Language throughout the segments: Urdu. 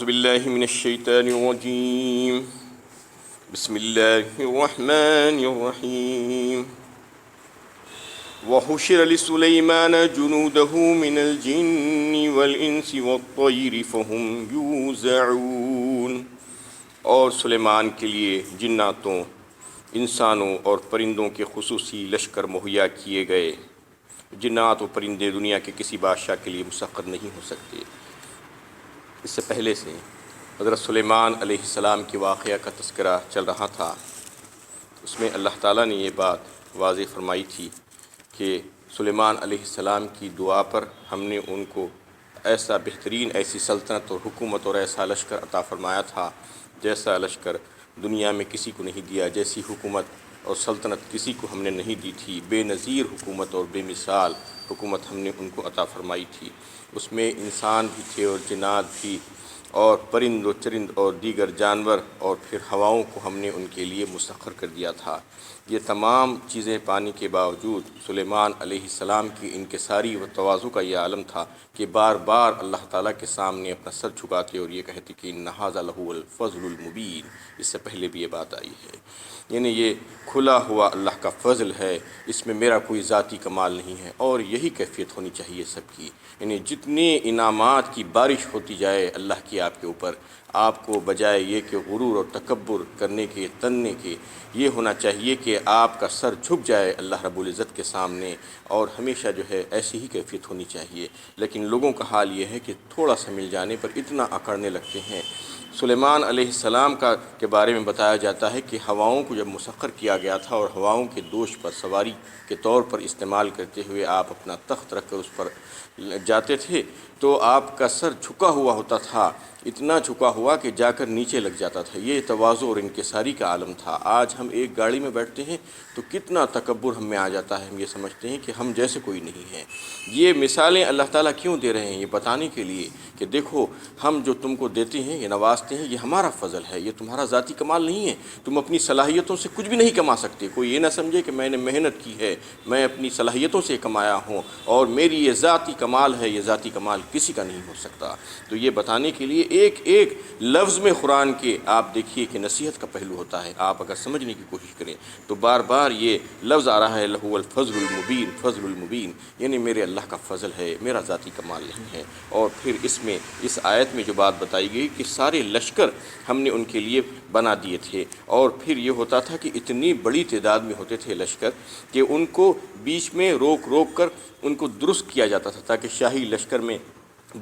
اعوذ باللہ من الشیطان الرجیم بسم اللہ الرحمن الرحیم وحشر لسلیمان جنودہ من الجن والانس والطیر فہم یوزعون، اور سلیمان کے لیے جناتوں، انسانوں اور پرندوں کے خصوصی لشکر مہیا کیے گئے۔ جنات و پرندے دنیا کے کسی بادشاہ کے لیے مسخر نہیں ہو سکتے۔ اس سے پہلے سے حضرت سلیمان علیہ السلام کے واقعہ کا تذکرہ چل رہا تھا۔ اس میں اللہ تعالیٰ نے یہ بات واضح فرمائی تھی کہ سلیمان علیہ السلام کی دعا پر ہم نے ان کو ایسا بہترین ایسی سلطنت اور حکومت اور ایسا لشکر عطا فرمایا تھا جیسا لشکر دنیا میں کسی کو نہیں دیا، جیسی حکومت اور سلطنت کسی کو ہم نے نہیں دی تھی۔ بے نظیر حکومت اور بے مثال حکومت ہم نے ان کو عطا فرمائی تھی۔ اس میں انسان بھی تھے اور جنات بھی، اور پرند و چرند اور دیگر جانور، اور پھر ہواؤں کو ہم نے ان کے لیے مسخر کر دیا تھا۔ یہ تمام چیزیں پانے کے باوجود سلیمان علیہ السلام کی انکساری و تواضع کا یہ عالم تھا کہ بار بار اللہ تعالیٰ کے سامنے اپنا سر جھکاتے اور یہ کہتے کہ ان ھذا لہو الفضل المبین۔ اس سے پہلے بھی یہ بات آئی ہے، یعنی یہ کھلا ہوا اللہ کا فضل ہے، اس میں میرا کوئی ذاتی کمال نہیں ہے۔ اور یہی کیفیت ہونی چاہیے سب کی، یعنی جتنے انعامات کی بارش ہوتی جائے اللہ کی آپ کے اوپر، آپ کو بجائے یہ کہ غرور اور تکبر کرنے کے، تننے کے، یہ ہونا چاہیے کہ آپ کا سر جھک جائے اللہ رب العزت کے سامنے، اور ہمیشہ جو ہے ایسی ہی کیفیت ہونی چاہیے۔ لیکن لوگوں کا حال یہ ہے کہ تھوڑا سا مل جانے پر اتنا اکڑنے لگتے ہیں۔ سلیمان علیہ السلام کے بارے میں بتایا جاتا ہے کہ ہواؤں کو جب مسخر کیا گیا تھا اور ہواؤں کے دوش پر سواری کے طور پر استعمال کرتے ہوئے آپ اپنا تخت رکھ کر اس پر جاتے تھے تو آپ کا سر جھکا ہوا ہوتا تھا، اتنا جھکا ہوا کہ جا کر نیچے لگ جاتا تھا۔ یہ تواضع اور انکساری کا عالم تھا۔ آج ہم ایک گاڑی میں بیٹھتے ہیں تو کتنا تکبر ہم میں آ جاتا ہے، ہم یہ سمجھتے ہیں کہ ہم جیسے کوئی نہیں ہے۔ یہ مثالیں اللہ تعالیٰ کیوں دے رہے ہیں؟ یہ بتانے کے لیے کہ دیکھو ہم جو تم کو دیتے ہیں، یہ نوازتے ہیں، یہ ہمارا فضل ہے، یہ تمہارا ذاتی کمال نہیں ہے۔ تم اپنی صلاحیتوں سے کچھ بھی نہیں کما سکتے۔ کوئی یہ نہ سمجھے کہ میں نے محنت کی ہے، میں اپنی صلاحیتوں سے کمایا ہوں اور میری یہ ذاتی کمال ہے، یہ ذاتی کمال کسی کا نہیں ہو سکتا۔ تو یہ بتانے کے لیے ایک ایک لفظ میں قرآن کے آپ دیکھیے کہ نصیحت کا پہلو ہوتا ہے۔ آپ اگر سمجھنے کی کوشش کریں تو بار بار یہ لفظ آ رہا ہے لہو الفضل المبین، فضل المبین، یعنی میرے اللہ کا فضل ہے، میرا ذاتی کمال نہیں ہے۔ اور پھر اس آیت میں جو بات بتائی گئی کہ سارے لشکر ہم نے ان کے لیے بنا دیے تھے، اور پھر یہ ہوتا تھا کہ اتنی بڑی تعداد میں ہوتے تھے لشکر کہ ان کو بیچ میں روک روک کر ان کو درست کیا جاتا تھا تاکہ شاہی لشکر میں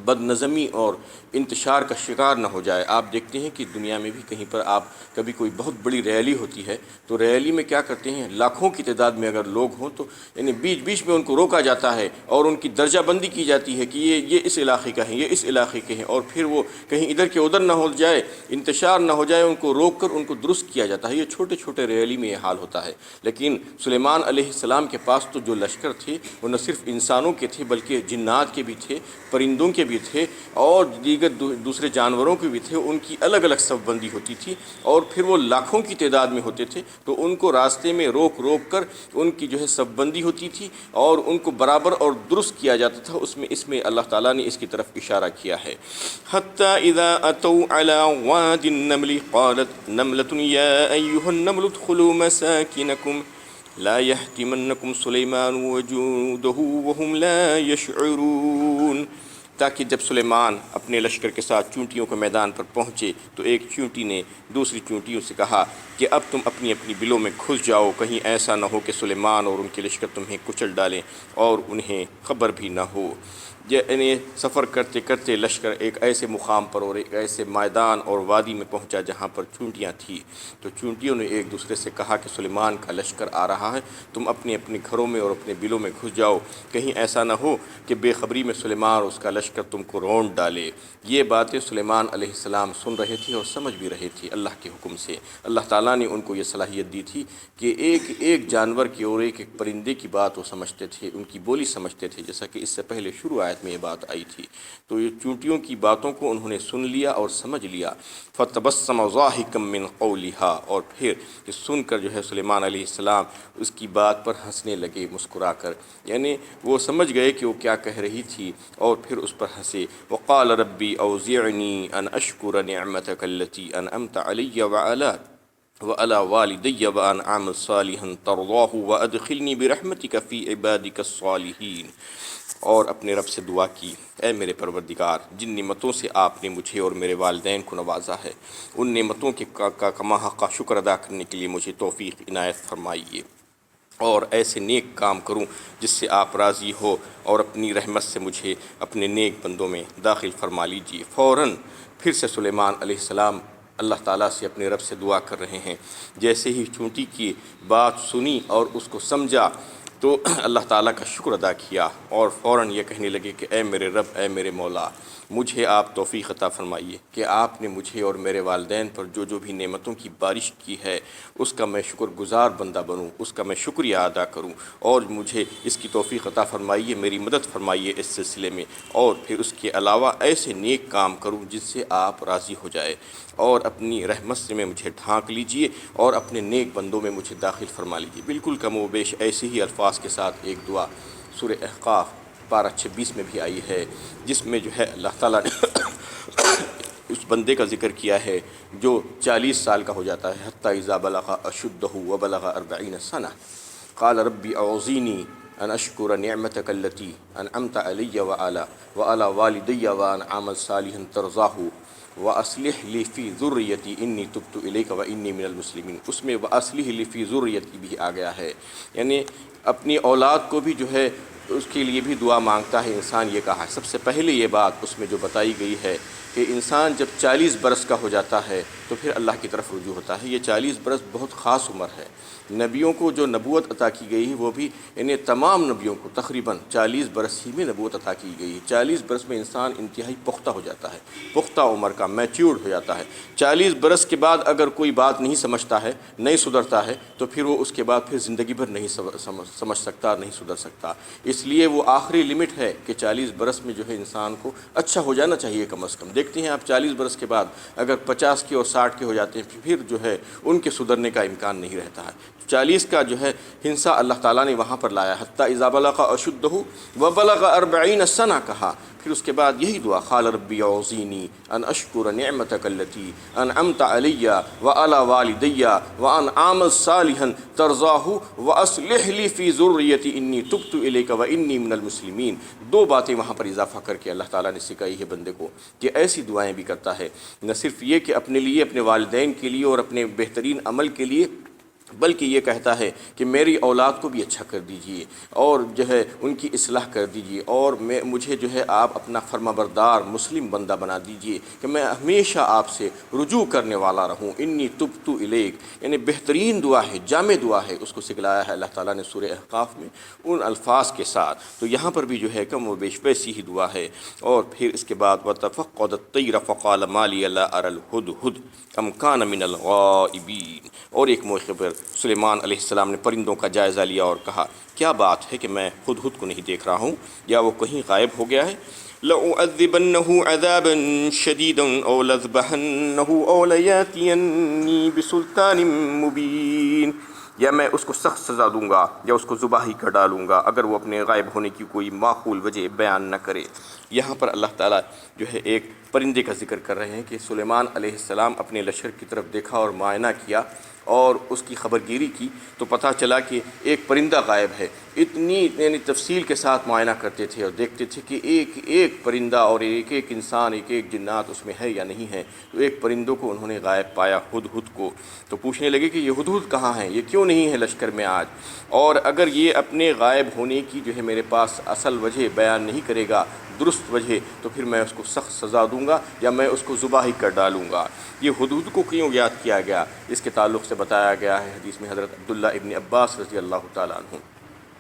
بد نظمی اور انتشار کا شکار نہ ہو جائے۔ آپ دیکھتے ہیں کہ دنیا میں بھی کہیں پر آپ کبھی کوئی بہت بڑی ریلی ہوتی ہے تو ریلی میں کیا کرتے ہیں، لاکھوں کی تعداد میں اگر لوگ ہوں تو یعنی بیچ بیچ میں ان کو روکا جاتا ہے اور ان کی درجہ بندی کی جاتی ہے کہ یہ اس علاقے کا ہیں، یہ اس علاقے کے ہیں، اور پھر وہ کہیں ادھر کے ادھر نہ ہو جائے، انتشار نہ ہو جائے، ان کو روک کر ان کو درست کیا جاتا ہے۔ یہ چھوٹے چھوٹے ریلی میں یہ حال ہوتا ہے۔ لیکن سلیمان علیہ السلام کے پاس تو جو لشکر تھے وہ نہ صرف انسانوں کے تھے بلکہ جنات کے بھی تھے، پرندوں کے بھی تھے، اور دیگر دوسرے جانوروں کے بھی تھے۔ ان کی الگ الگ صف بندی ہوتی تھی، اور پھر وہ لاکھوں کی تعداد میں ہوتے تھے تو ان کو راستے میں روک روک کر ان کی جو ہے صف بندی ہوتی تھی اور ان کو برابر اور درست کیا جاتا تھا۔ اس میں اللہ تعالیٰ نے اس کی طرف اشارہ کیا ہے۔ حتی اذا اتوا علی واد النمل قالت نملة یا ایھا النمل ادخلوا مساکنکم لا یحطمنکم سلیمان وجنودہ وهم لا یشعرون۔ تاکہ جب سلیمان اپنے لشکر کے ساتھ چونٹیوں کے میدان پر پہنچے تو ایک چونٹی نے دوسری چونٹیوں سے کہا کہ اب تم اپنی اپنی بلوں میں گھس جاؤ، کہیں ایسا نہ ہو کہ سلیمان اور ان کے لشکر تمہیں کچل ڈالیں اور انہیں خبر بھی نہ ہو۔ یعنی سفر کرتے کرتے لشکر ایک ایسے مقام پر اور ایک ایسے میدان اور وادی میں پہنچا جہاں پر چونٹیاں تھیں، تو چونٹیوں نے ایک دوسرے سے کہا کہ سلیمان کا لشکر آ رہا ہے، تم اپنے اپنے گھروں میں اور اپنے بلوں میں گھس جاؤ، کہیں ایسا نہ ہو کہ بے خبری میں سلیمان اور اس کا لشکر تم کو رونڈ ڈالے۔ یہ باتیں سلیمان علیہ السلام سن رہے تھے اور سمجھ بھی رہے تھے اللہ کے حکم سے۔ اللہ تعالیٰ نے ان کو یہ صلاحیت دی تھی کہ ایک ایک جانور کی اور ایک ایک پرندے کی بات وہ سمجھتے تھے، ان کی بولی سمجھتے تھے، جیسا کہ اس سے پہلے شروع آیت میں یہ بات آئی تھی۔ تو یہ چونٹیوں کی باتوں کو انہوں نے سن لیا اور سمجھ لیا۔ فتبسم ضاحکا من قولها، اور پھر یہ سن کر جو ہے سلیمان علیہ السلام اس کی بات پر ہنسنے لگے مسکرا کر، یعنی وہ سمجھ گئے کہ وہ کیا کہہ رہی تھی اور پھر اس پر ہنسے۔ وقال ربی اوزعنی ان اشکر نعمتک التی انعمت علی وعلی والدی وان اعمل صالحا ترضاہ وادخلنی برحمتک فی عبادک الصالحین۔ اور اپنے رب سے دعا کی، اے میرے پروردگار، جن نعمتوں سے آپ نے مجھے اور میرے والدین کو نوازا ہے، ان نعمتوں کے کا کما حق شکر ادا کرنے کے لیے مجھے توفیق عنایت فرمائیے، اور ایسے نیک کام کروں جس سے آپ راضی ہو، اور اپنی رحمت سے مجھے اپنے نیک بندوں میں داخل فرما لیجیے۔ فوراً پھر سے سلیمان علیہ السلام اللہ تعالیٰ سے اپنے رب سے دعا کر رہے ہیں۔ جیسے ہی چونٹی کی بات سنی اور اس کو سمجھا تو اللہ تعالیٰ کا شکر ادا کیا، اور فوراً یہ کہنے لگے کہ اے میرے رب، اے میرے مولا، مجھے آپ توفیق عطا فرمائیے کہ آپ نے مجھے اور میرے والدین پر جو بھی نعمتوں کی بارش کی ہے اس کا میں شکر گزار بندہ بنوں، اس کا میں شکریہ ادا کروں، اور مجھے اس کی توفیق عطا فرمائیے، میری مدد فرمائیے اس سلسلے میں، اور پھر اس کے علاوہ ایسے نیک کام کروں جس سے آپ راضی ہو جائے، اور اپنی رحمت سے میں مجھے ڈھانک لیجئے اور اپنے نیک بندوں میں مجھے داخل فرما لیجئے۔ بالکل کم و بیش ایسے ہی الفاظ کے ساتھ ایک دعا سورہ احقاف پارہ 26 میں بھی آئی ہے، جس میں جو ہے اللہ تعالیٰ نے اس بندے کا ذکر کیا ہے جو 40 سال کا ہو جاتا ہے، حتیٰ اذا بلغ اشدہ وبلغ 40 سنہ قال ربی اوزعنی ان اشکر نعمتک التی انعمت علی وعلی والدی وان اعمل صالحا ترضاہ وَأَصْلِحْ لِي فِي ذُرِّيَّتِي إِنِّي تُبْتُ إِلَيْكَ وَإِنِّي مِنَ الْمُسْلِمِينَ، اس میں وَأَصْلِحْ لِي فِي ذُرِّيَّتِي بھی آ گیا ہے، یعنی اپنی اولاد کو بھی جو ہے اس کے لیے بھی دعا مانگتا ہے انسان۔ یہ کہا سب سے پہلے یہ بات اس میں جو بتائی گئی ہے کہ انسان جب 40 برس کا ہو جاتا ہے تو پھر اللہ کی طرف رجوع ہوتا ہے۔ یہ 40 برس بہت خاص عمر ہے۔ نبیوں کو جو نبوت عطا کی گئی ہے وہ بھی یعنی تمام نبیوں کو تقریباً 40 برس ہی میں نبوت عطا کی گئی ہے۔ 40 برس میں انسان انتہائی پختہ ہو جاتا ہے، پختہ عمر کا، میچیورڈ ہو جاتا ہے۔ 40 برس کے بعد اگر کوئی بات نہیں سمجھتا ہے، نہیں سدھرتا ہے، تو پھر وہ اس کے بعد پھر زندگی بھر نہیں سمجھ سکتا، نہیں سدھر سکتا۔ اس لیے وہ آخری لمٹ ہے کہ 40 برس میں جو ہے انسان کو اچھا ہو جانا چاہیے کم از کم۔ دیکھتے ہیں آپ 40 برس کے بعد اگر 50 کے اور 60 کے ہو جاتے ہیں پھر جو ہے ان کے سدھرنے کا امکان نہیں رہتا ہے۔ 40 کا جو ہے ہنسا اللہ تعالیٰ نے وہاں پر لایا، حتیٰ اذا بلغ اشدہ وبلغ 40 سنہ کہا، پھر اس کے بعد یہی دعا قال ربی اوزعنی ان اشکر نعمتک التی انعمت علی وعلی والدی وان اعمل صالحا ترضاہ واصلح لی فی ذریتی انی تبت الیک وانی من المسلمین۔ 2 باتیں وہاں پر اضافہ کر کے اللہ تعالیٰ نے سکھائی ہے بندے کو کہ ایسی دعائیں بھی کرتا ہے، نہ صرف یہ کہ اپنے لیے، اپنے والدین کے لیے اور اپنے بہترین عمل کے لیے، بلکہ یہ کہتا ہے کہ میری اولاد کو بھی اچھا کر دیجئے اور جو ہے ان کی اصلاح کر دیجئے، اور مجھے جو ہے آپ اپنا فرما بردار مسلم بندہ بنا دیجئے کہ میں ہمیشہ آپ سے رجوع کرنے والا رہوں۔ انی تبت الیک، یعنی بہترین دعا ہے، جامع دعا ہے، اس کو سکھلایا ہے اللہ تعالیٰ نے سورہ احقاف میں ان الفاظ کے ساتھ۔ تو یہاں پر بھی جو ہے کم و بیش ویسی ہی دعا ہے۔ اور پھر اس کے بعد وَتَفَقَّدَ الطَّيْرَ فَقَالَ مَا لِيَ لَا أَرَى الْهُدْهُدَ أَمْ كَانَ مِنَ الْغَائِبِينَ، اور ایک موقع پر سلیمان علیہ السلام نے پرندوں کا جائزہ لیا اور کہا کیا بات ہے کہ میں ہدہد کو نہیں دیکھ رہا ہوں، یا وہ کہیں غائب ہو گیا ہے؟ لَأُعَذِّبَنَّهُ عَذَابًا شَدِيدًا أَوْ لَأَذْبَحَنَّهُ أَوْ لَيَأْتِيَنِّي بِسُلْطَانٍ مُبِينٍ، یا میں اس کو سخت سزا دوں گا یا اس کو ذبح ہی کر ڈالوں گا اگر وہ اپنے غائب ہونے کی کوئی معقول وجہ بیان نہ کرے۔ یہاں پر اللہ تعالیٰ جو ہے ایک پرندے کا ذکر کر رہے ہیں کہ سلیمان علیہ السلام اپنے لشکر کی طرف دیکھا اور معائنہ کیا اور اس کی خبر گیری کی تو پتہ چلا کہ ایک پرندہ غائب ہے۔ اتنی یعنی تفصیل کے ساتھ معائنہ کرتے تھے اور دیکھتے تھے کہ ایک ایک پرندہ اور ایک ایک انسان، ایک ایک جنات اس میں ہے یا نہیں ہے۔ تو ایک پرندوں کو انہوں نے غائب پایا، ہدہد کو، تو پوچھنے لگے کہ یہ ہدہد کہاں ہے، یہ کیوں نہیں ہے لشکر میں آج، اور اگر یہ اپنے غائب ہونے کی جو ہے میرے پاس اصل وجہ بیان نہیں کرے گا، درست وجہ، تو پھر میں اس کو سخت سزا دوں گا یا میں اس کو ذبح ہی کر ڈالوں گا۔ یہ ہدہد کو کیوں یاد کیا گیا، اس کے تعلق سے بتایا گیا ہے حدیث میں حضرت عبداللہ ابن عباس رضی اللہ تعالیٰ عنہ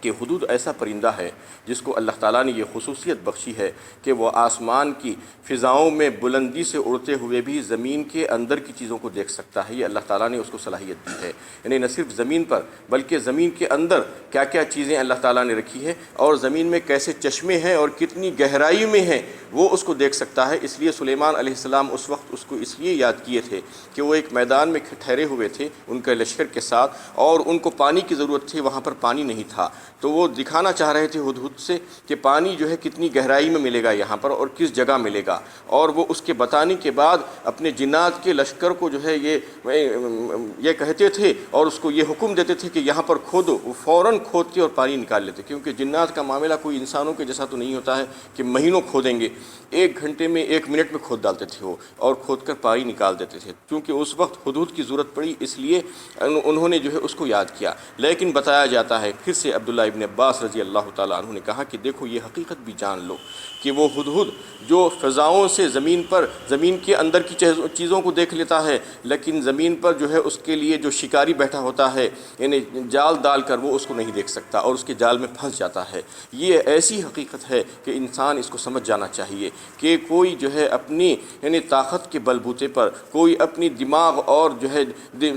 کہ حدود ایسا پرندہ ہے جس کو اللہ تعالیٰ نے یہ خصوصیت بخشی ہے کہ وہ آسمان کی فضاؤں میں بلندی سے اڑتے ہوئے بھی زمین کے اندر کی چیزوں کو دیکھ سکتا ہے۔ یہ اللہ تعالیٰ نے اس کو صلاحیت دی ہے، یعنی نہ صرف زمین پر بلکہ زمین کے اندر کیا کیا چیزیں اللہ تعالیٰ نے رکھی ہے اور زمین میں کیسے چشمے ہیں اور کتنی گہرائی میں ہیں وہ اس کو دیکھ سکتا ہے۔ اس لیے سلیمان علیہ السلام اس وقت اس کو اس لیے یاد کیے تھے کہ وہ ایک میدان میں ٹھہرے ہوئے تھے ان کے لشکر کے ساتھ، اور ان کو پانی کی ضرورت تھی، وہاں پر پانی نہیں تھا، تو وہ دکھانا چاہ رہے تھے ہدہد سے کہ پانی جو ہے کتنی گہرائی میں ملے گا یہاں پر اور کس جگہ ملے گا، اور وہ اس کے بتانے کے بعد اپنے جنات کے لشکر کو جو ہے یہ کہتے تھے اور اس کو یہ حکم دیتے تھے کہ یہاں پر کھودو، وہ فوراً کھودتے اور پانی نکال لیتے، کیونکہ جنات کا معاملہ کوئی انسانوں کے جیسا تو نہیں ہوتا ہے کہ مہینوں کھودیں گے، 1 گھنٹے میں 1 منٹ میں کھود ڈالتے تھے وہ اور کھود کر پانی نکال دیتے تھے۔ کیونکہ اس وقت ہدہد کی ضرورت پڑی اس لیے انہوں نے جو ہے اس کو یاد کیا۔ لیکن بتایا جاتا ہے پھر سے عبداللہ ابن عباس رضی اللہ تعالیٰ عنہ نے کہا کہ دیکھو یہ حقیقت بھی جان لو کہ وہ ہدہد جو فضاؤں سے زمین کے اندر کی چیزوں کو دیکھ لیتا ہے، لیکن زمین پر جو ہے اس کے لیے جو شکاری بیٹھا ہوتا ہے یعنی جال ڈال کر وہ اس کو نہیں دیکھ سکتا اور اس کے جال میں پھنس جاتا ہے۔ یہ ایسی حقیقت ہے کہ انسان اس کو سمجھ جانا چاہیے کہ کوئی جو ہے اپنی یعنی طاقت کے بلبوتے پر، کوئی اپنی دماغ اور جو ہے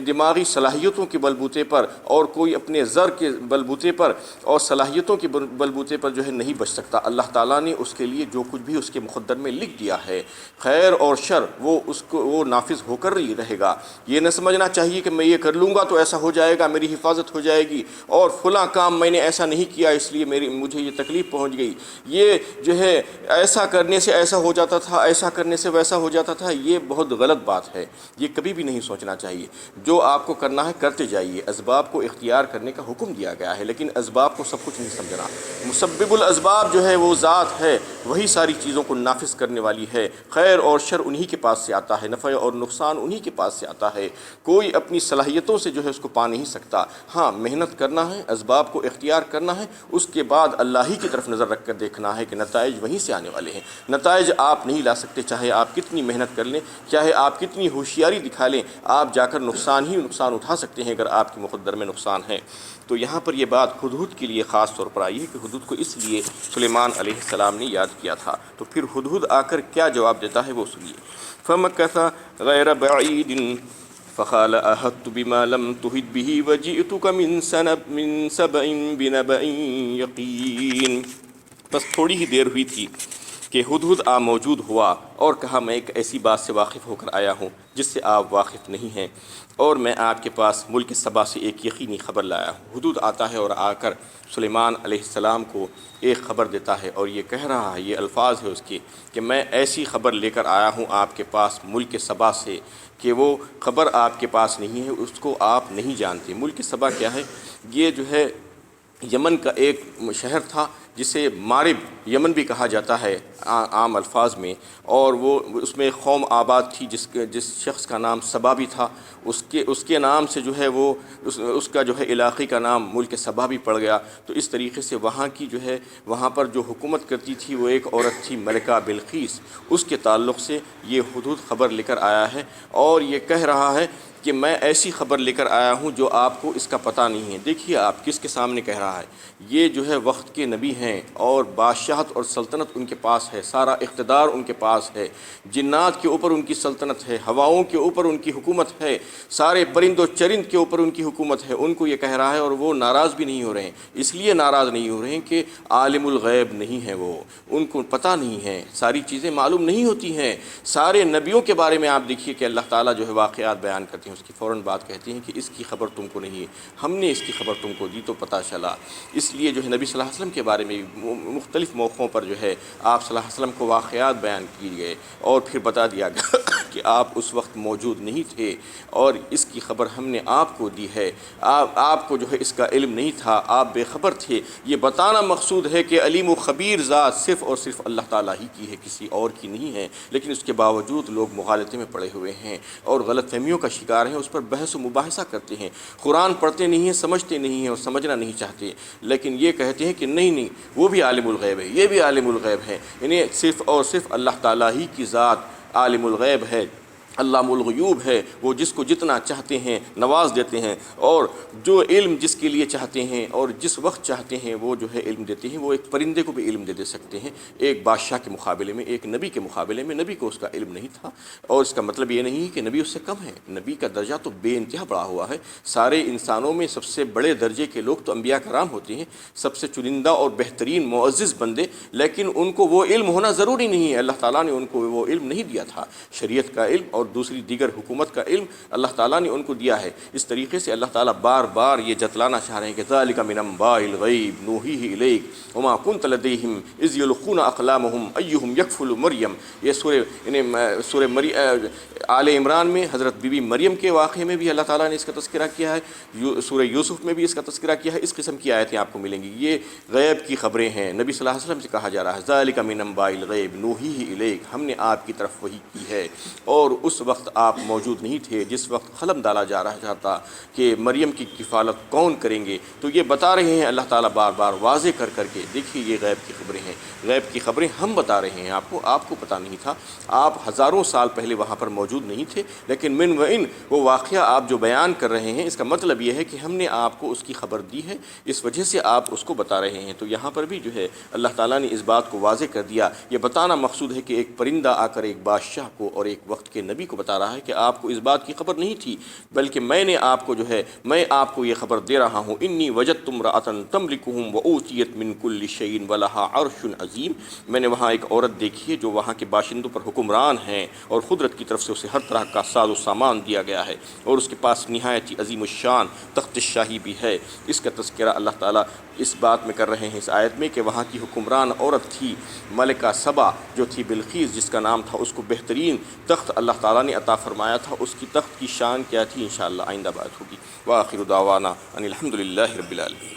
دماغی صلاحیتوں کے بلبوتے پر، اور کوئی اپنے زر کے بلبوتے پر اور صلاحیتوں کے بلبوتے پر جو ہے نہیں بچ سکتا۔ اللہ تعالیٰ نے اس کے لیے جو کچھ بھی اس کے مقدر میں لکھ دیا ہے، خیر اور شر، وہ نافذ ہو کر ہی رہے گا۔ یہ نہ سمجھنا چاہیے کہ میں یہ کر لوں گا تو ایسا ہو جائے گا، میری حفاظت ہو جائے گی، اور فلاں کام میں نے ایسا نہیں کیا اس لیے مجھے یہ تکلیف پہنچ گئی، یہ جو ہے ایسا کرنے سے ایسا ہو جاتا تھا، ایسا کرنے سے ویسا ہو جاتا تھا۔ یہ بہت غلط بات ہے، یہ کبھی بھی نہیں سوچنا چاہیے۔ جو آپ کو کرنا ہے کرتے جائیے، اسباب کو اختیار کرنے کا حکم دیا گیا ہے، لیکن اسباب کو سب کچھ نہیں سمجھنا۔ مسبب الاسباب جو ہے وہ ذات ہے، وہی ساری چیزوں کو نافذ کرنے والی ہے۔ خیر اور شر انہی کے پاس سے آتا ہے، نفع اور نقصان انہی کے پاس سے آتا ہے، کوئی اپنی صلاحیتوں سے جو ہے اس کو پا نہیں سکتا۔ ہاں محنت کرنا ہے، اسباب کو اختیار کرنا ہے، اس کے بعد اللہ ہی کی طرف نظر رکھ کر دیکھنا ہے کہ نتائج وہیں سے آنے والے ہیں۔ نتائج آپ نہیں لا سکتے، چاہے آپ کتنی محنت کر لیں، چاہے آپ کتنی ہوشیاری دکھا لیں، آپ جا کر نقصان ہی نقصان اٹھا سکتے ہیں اگر آپ کے مقدر میں نقصان ہے۔ تو یہاں پر یہ بات ہدہد کے لیے خاص طور پر آئی ہے کہ ہدہد کو اس لیے سلیمان علیہ السلام نے یاد کیا تھا۔ تو پھر ہدہد آ کر کیا جواب دیتا ہے وہ سنیے۔ فَمَكَثَ غَيْرَ بَعِيدٍ فَقَالَ أَحَطتُ بِمَا لَمْ تُحِطْ بِهِ وَجِئْتُكَ مِنْ سَبَإٍ بِنَبَإٍ یقین۔ بس تھوڑی ہی دیر ہوئی تھی کہ ہدہد موجود ہوا اور کہا میں ایک ایسی بات سے واقف ہو کر آیا ہوں جس سے آپ واقف نہیں ہیں، اور میں آپ کے پاس ملک سبا سے ایک یقینی خبر لایا ہوں۔ ہدہد آتا ہے اور آ کر سلیمان علیہ السلام کو ایک خبر دیتا ہے اور یہ کہہ رہا ہے، یہ الفاظ ہے اس کے کہ میں ایسی خبر لے کر آیا ہوں آپ کے پاس ملک سبا سے کہ وہ خبر آپ کے پاس نہیں ہے، اس کو آپ نہیں جانتے۔ ملک سبا کیا ہے؟ یہ جو ہے یمن کا ایک شہر تھا جسے مارب یمن بھی کہا جاتا ہے عام الفاظ میں، اور وہ اس میں قوم آباد تھی جس شخص کا نام سبا بھی تھا، اس کے نام سے جو ہے وہ اس کا جو ہے علاقے کا نام ملک سبا بھی پڑ گیا۔ تو اس طریقے سے وہاں کی جو ہے وہاں پر جو حکومت کرتی تھی وہ ایک عورت تھی ملکہ بلقیس، اس کے تعلق سے یہ ہدہد خبر لے کر آیا ہے اور یہ کہہ رہا ہے کہ میں ایسی خبر لے کر آیا ہوں جو آپ کو اس کا پتہ نہیں ہے۔ دیکھیے آپ کس کے سامنے کہہ رہا ہے، یہ جو ہے وقت کے نبی ہیں اور بادشاہت اور سلطنت ان کے پاس ہے، سارا اقتدار ان کے پاس ہے، جنات کے اوپر ان کی سلطنت ہے، ہواؤں کے اوپر ان کی حکومت ہے، سارے پرند و چرند کے اوپر ان کی حکومت ہے۔ ان کو یہ کہہ رہا ہے اور وہ ناراض بھی نہیں ہو رہے ہیں، اس لیے ناراض نہیں ہو رہے ہیں کہ عالم الغیب نہیں ہے، وہ ان کو پتہ نہیں ہے، ساری چیزیں معلوم نہیں ہوتی ہیں۔ سارے نبیوں کے بارے میں آپ دیکھیے کہ اللہ تعالیٰ جو ہے واقعات بیان کرتے ہیں، اس کی فوراً بات کہتے ہیں کہ اس کی خبر تم کو نہیں ہے، ہم نے اس کی خبر تم کو دی تو پتہ چلا۔ اس لیے جو ہے نبی صلی اللہ علیہ وسلم کے بارے میں مختلف موقعوں پر جو ہے آپ صلی اللہ علیہ وسلم کو واقعات بیان کیے گئے اور پھر بتا دیا گیا کہ آپ اس وقت موجود نہیں تھے اور اس کی خبر ہم نے آپ کو دی ہے، آپ کو جو ہے اس کا علم نہیں تھا، آپ بے خبر تھے۔ یہ بتانا مقصود ہے کہ علیم و خبیر ذات صرف اور صرف اللہ تعالیٰ ہی کی ہے، کسی اور کی نہیں ہے، لیکن اس کے باوجود لوگ مغالطے میں پڑے ہوئے ہیں اور غلط فہمیوں کا شکار ہیں، اس پر بحث و مباحثہ کرتے ہیں، قرآن پڑھتے نہیں ہیں، سمجھتے نہیں ہیں اور سمجھنا نہیں چاہتے، لیکن یہ کہتے ہیں کہ نہیں وہ بھی عالم الغیب ہے، یہ بھی عالم الغیب ہے، انہیں صرف اور صرف اللہ تعالیٰ ہی کی ذات عالم الغیب ہے۔ علام الغیوب ہے، وہ جس کو جتنا چاہتے ہیں نواز دیتے ہیں، اور جو علم جس کے لیے چاہتے ہیں اور جس وقت چاہتے ہیں وہ جو ہے علم دیتے ہیں۔ وہ ایک پرندے کو بھی علم دے سکتے ہیں، ایک بادشاہ کے مقابلے میں، ایک نبی کے مقابلے میں۔ نبی کو اس کا علم نہیں تھا، اور اس کا مطلب یہ نہیں کہ نبی اس سے کم ہے، نبی کا درجہ تو بے انتہا بڑا ہوا ہے۔ سارے انسانوں میں سب سے بڑے درجے کے لوگ تو انبیاء کرام ہوتے ہیں، سب سے چنندہ اور بہترین معزز بندے، لیکن ان کو وہ علم ہونا ضروری نہیں ہے۔ اللہ تعالیٰ نے ان کو وہ علم نہیں دیا تھا، شریعت کا علم اور دوسری دیگر حکومت کا علم اللہ تعالیٰ نے ان کو دیا ہے۔ اس طریقے سے اللہ تعالیٰ بار بار یہ جتلانا چاہ رہے ہیں کہ ذالک من انباء الغیب نوحیہ الیک وما کنت لدیہم اذ یلقون اقلامہم ایہم یکفل مریم۔ یہ سورہ آل عمران میں حضرت بی بی مریم کے واقعے میں بھی اللہ تعالیٰ نے اس کا تذکرہ کیا ہے، سورہ یوسف میں بھی اس کا تذکرہ کیا ہے۔ اس قسم کی آیتیں آپ کو ملیں گی، یہ غیب کی خبریں ہیں، نبی صلی اللہ علیہ وسلم سے کہا جا رہا ہے ذالک من انباء الغیب نوحیہ الیک، ہم نے آپ کی طرف وحی کی ہے، اور اس وقت آپ موجود نہیں تھے جس وقت قلم ڈالا جا رہا تھا کہ مریم کی کفالت کون کریں گے۔ تو یہ بتا رہے ہیں اللہ تعالیٰ بار بار واضح کر کے، دیکھیے یہ غیب کی خبریں ہیں، غیب کی خبریں ہم بتا رہے ہیں آپ کو پتہ نہیں تھا، آپ ہزاروں سال پہلے وہاں پر موجود نہیں تھے، لیکن من و ان وہ واقعہ آپ جو بیان کر رہے ہیں، اس کا مطلب یہ ہے کہ ہم نے آپ کو اس کی خبر دی ہے، اس وجہ سے آپ اس کو بتا رہے ہیں۔ تو یہاں پر بھی جو ہے اللہ تعالیٰ نے اس بات کو واضح کر دیا۔ یہ بتانا مقصود ہے کہ ایک پرندہ آ کر ایک بادشاہ کو اور ایک وقت کے نبی کو بتا رہا ہے کہ آپ کو اس بات کی خبر نہیں تھی، بلکہ میں نے آپ کو جو ہے میں آپ کو یہ خبر دے رہا ہوں، انی وجدت امرأۃ تملکہم وأوتیت من کل شیء ولہا عرش عظیم۔ میں نے وہاں ایک عورت دیکھی ہے جو وہاں کے باشندوں پر حکمران ہیں، اور قدرت کی طرف سے اسے ہر طرح کا ساز و سامان دیا گیا ہے، اور اس کے پاس نہایت ہی عظیم الشان تخت شاہی بھی ہے۔ اس کا تذکرہ اللہ تعالیٰ اس بات میں کر رہے ہیں اس آیت میں کہ وہاں کی حکمران عورت تھی ملکہ سبا جو تھی بلقیس جس کا نام تھا، اس کو بہترین تخت اللہ تعالیٰ نے عطا فرمایا تھا۔ اس کی تخت کی شان کیا تھی انشاءاللہ آئندہ بات ہوگی۔ وآخر دعوانا ان الحمد للہ رب العالمین۔